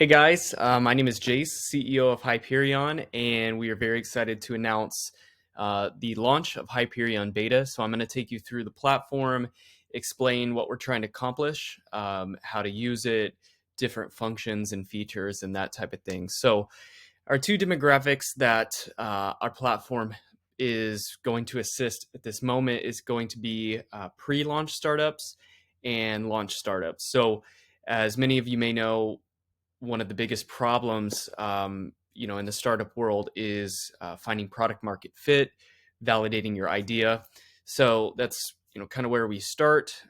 Hey guys, my name is Jace, CEO of Hyperion, and we are very excited to announce the launch of Hyperion Beta. So I'm going to take you through the platform, explain what we're trying to accomplish, how to use it, different functions and features, and that type of thing. So our two demographics that our platform is going to assist at this moment is going to be pre-launch startups and launch startups. So as many of you may know, one of the biggest problems, in the startup world is finding product market fit, validating your idea. So that's kind of where we start.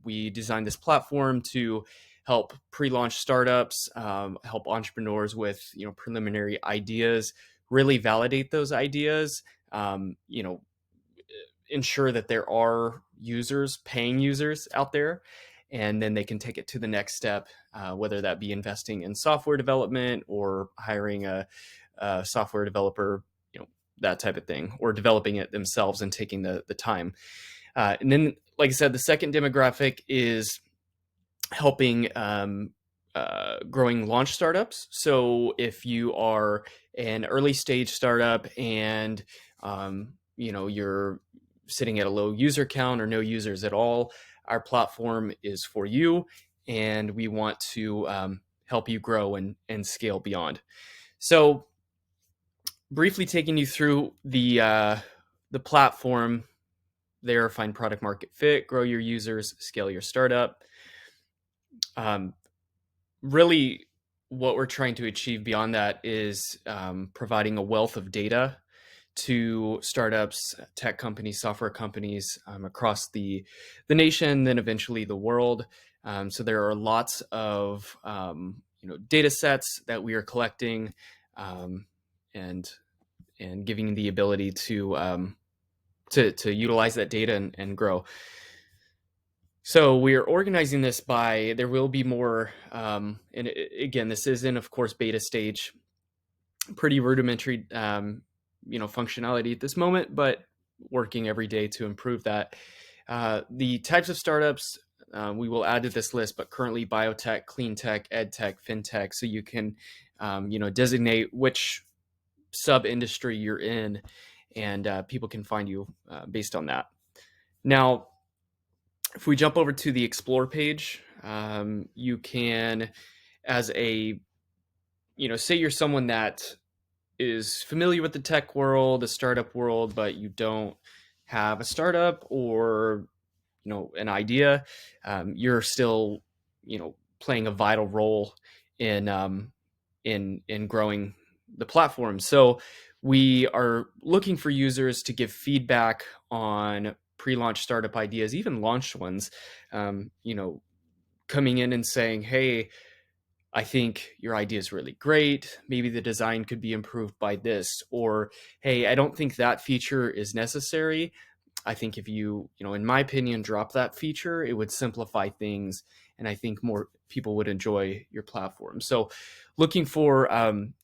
We designed this platform to help pre-launch startups, help entrepreneurs with preliminary ideas, really validate those ideas. Ensure that there are users, paying users out there, and then they can take it to the next step, whether that be investing in software development or hiring a software developer, that type of thing, or developing it themselves and taking the time. And then, like I said, the second demographic is helping growing launch startups. So if you are an early stage startup and you're sitting at a low user count or no users at all, our platform is for you, and we want to help you grow and scale beyond. So briefly taking you through the platform there: find product market fit, grow your users, scale your startup. Really what we're trying to achieve beyond that is providing a wealth of data to startups, tech companies, software companies across the nation, then eventually the world. So there are lots of data sets that we are collecting, and giving the ability to utilize that data and grow. So we are organizing this by, there will be more, and again, this is in, of course, beta stage, pretty rudimentary, functionality at this moment, but working every day to improve that. The types of startups we will add to this list, but currently biotech, clean tech, ed tech, fintech, so you can, designate which sub-industry you're in, and people can find you based on that. Now, if we jump over to the Explore page, you can, as a, say you're someone that is familiar with the tech world, the startup world, but you don't have a startup or, an idea, you're still, playing a vital role in growing the platform. So we are looking for users to give feedback on pre-launch startup ideas, even launched ones, coming in and saying, hey, I think your idea is really great. Maybe the design could be improved by this, or, hey, I don't think that feature is necessary. I think if you, in my opinion, drop that feature, it would simplify things, and I think more people would enjoy your platform. So looking for,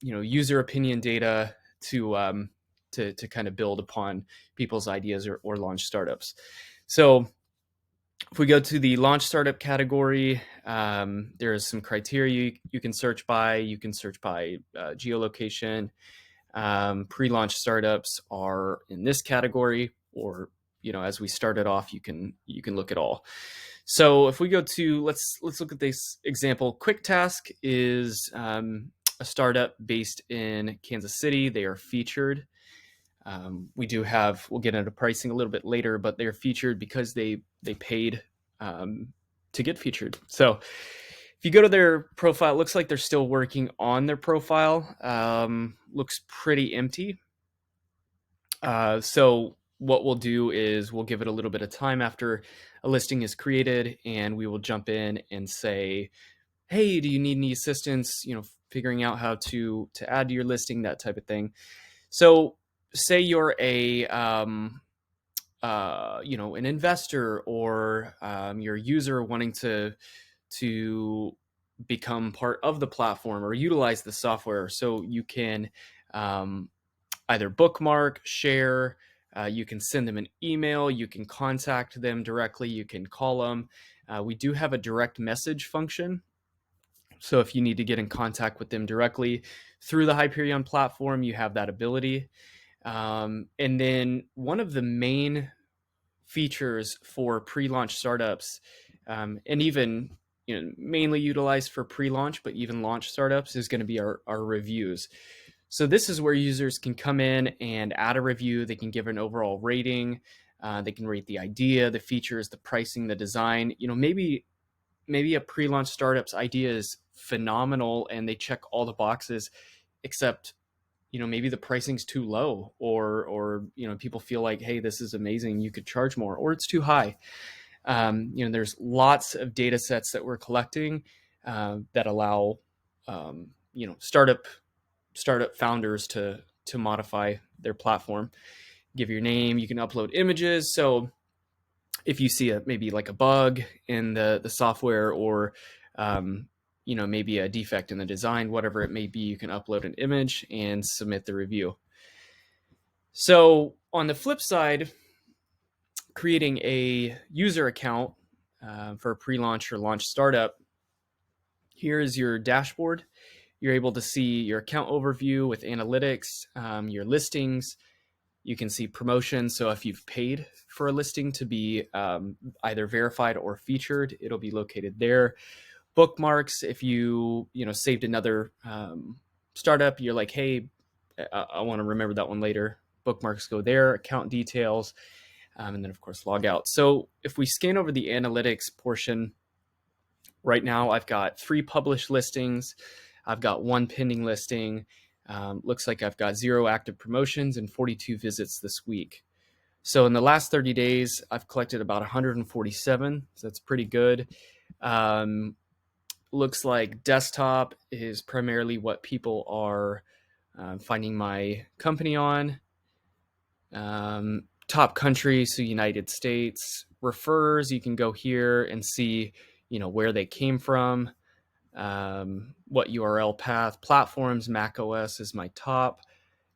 user opinion data to kind of build upon people's ideas or launch startups. So if we go to the launch startup category, there is some criteria you can search by. You can search by geolocation. Pre-launch startups are in this category, or as we started off, you can look at all. So if we go to, let's look at this example. Quick Task is a startup based in Kansas City. They are featured. We'll get into pricing a little bit later, but they're featured because they paid to get featured. So if you go to their profile, it looks like they're still working on their profile. Looks pretty empty. So what we'll do is we'll give it a little bit of time after a listing is created, and we will jump in and say, hey, do you need any assistance, figuring out how to add to your listing, that type of thing. So say you're an investor, or you're a user wanting to become part of the platform or utilize the software. So you can either bookmark, share, you can send them an email, you can contact them directly, you can call them. We do have a direct message function So if you need to get in contact with them directly through the Hyperion platform, you have that ability. And then one of the main features for pre-launch startups, and even mainly utilized for pre-launch, but even launch startups, is going to be our reviews. So this is where users can come in and add a review. They can give an overall rating. They can rate the idea, the features, the pricing, the design. Maybe a pre-launch startup's idea is phenomenal and they check all the boxes, except maybe the pricing's too low, or people feel like, hey, this is amazing, you could charge more, or it's too high. There's lots of data sets that we're collecting that allow startup founders to modify their platform. Give your name, you can upload images. So if you see maybe like a bug in the software, or maybe a defect in the design, whatever it may be, you can upload an image and submit the review. So on the flip side, creating a user account for a pre-launch or launch startup, here's your dashboard. You're able to see your account overview with analytics, your listings. You can see promotions. So if you've paid for a listing to be either verified or featured, it'll be located there. Bookmarks, if you saved another startup, you're like, hey, I want to remember that one later. Bookmarks go there. Account details, and then of course log out. So if we scan over the analytics portion, right now I've got 3 published listings. I've got 1 pending listing. Looks like I've got 0 active promotions and 42 visits this week. So in the last 30 days, I've collected about 147. So that's pretty good. Looks like desktop is primarily what people are finding my company on. Top countries, so United States. Refers, you can go here and see, where they came from, what URL path. Platforms, Mac OS is my top,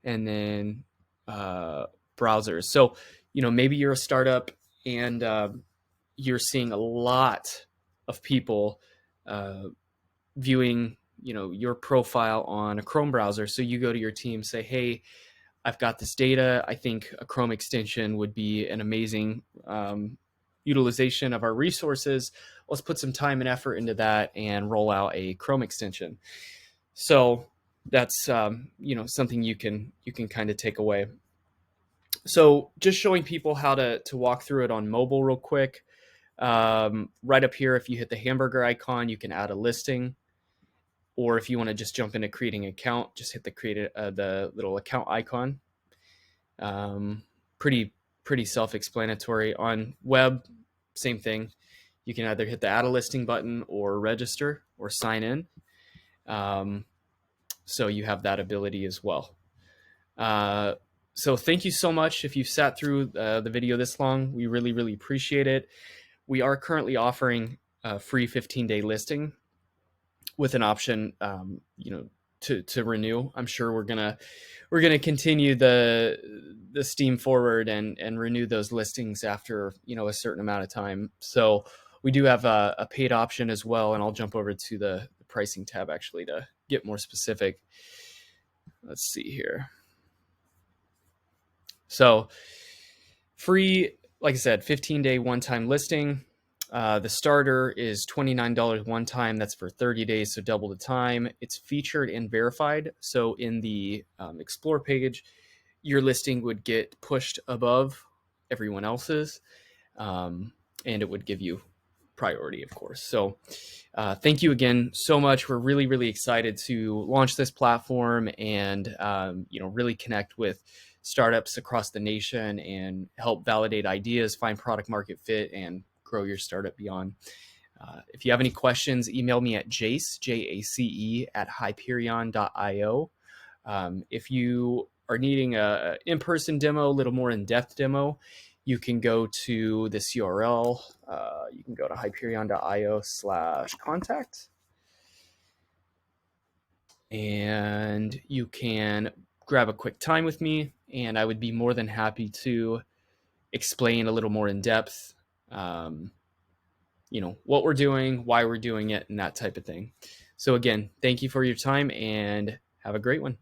and then browsers. So, maybe you're a startup and you're seeing a lot of people viewing, your profile on a Chrome browser. So you go to your team, say, hey, I've got this data. I think a Chrome extension would be an amazing utilization of our resources. Let's put some time and effort into that and roll out a Chrome extension. So that's something you can kind of take away. So just showing people how to walk through it on mobile real quick. Right up here, if you hit the hamburger icon, you can add a listing. Or if you want to just jump into creating an account, just hit the little account icon. Pretty self-explanatory. On web, same thing. You can either hit the add a listing button or register or sign in. So you have that ability as well. So thank you so much if you've sat through the video this long. We really, really appreciate it. We are currently offering a free 15-day listing with an option, to renew. I'm sure we're gonna continue the steam forward and renew those listings after a certain amount of time. So we do have a paid option as well, and I'll jump over to the pricing tab actually to get more specific. Let's see here. So free, like I said, 15-day one-time listing. The starter is $29 one time. That's for 30 days, so double the time. It's featured and verified. So in the Explore page, your listing would get pushed above everyone else's, and it would give you priority, of course. So thank you again so much. We're really, really excited to launch this platform and really connect with startups across the nation and help validate ideas, find product market fit, and grow your startup beyond. If you have any questions, email me at jace, Jace, at hyperion.io. If you are needing an in-person demo, a little more in-depth demo, you can go to this URL. You can go to hyperion.io/contact. And you can grab a quick time with me, and I would be more than happy to explain a little more in depth what we're doing, why we're doing it, and that type of thing. So again, thank you for your time and have a great one.